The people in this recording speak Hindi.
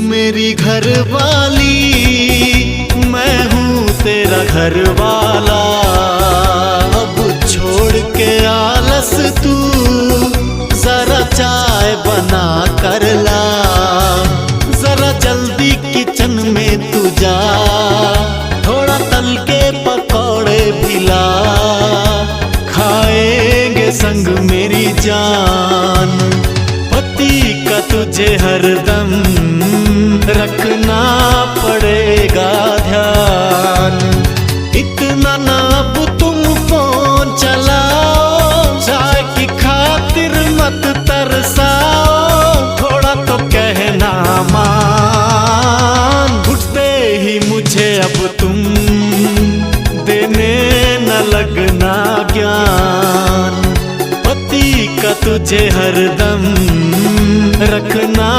मेरी घर वाली, मैं हूँ तेरा घर वाला। अब छोड़ के आलस तू, जरा चाय बना कर ला। जरा जल्दी किचन में तू जा, थोड़ा तल के पकौड़े भी ला। खाएंगे संग मेरी जान, पति का तुझे हरदम रखना पड़ेगा ध्यान। इतना ना अब तुम फोन चलाओ, चाय की खातिर मत तरसाओ। थोड़ा तो कहना मान, उठते ही मुझे अब तुम देने न लगना ज्ञान। पति का तुझे हरदम रखना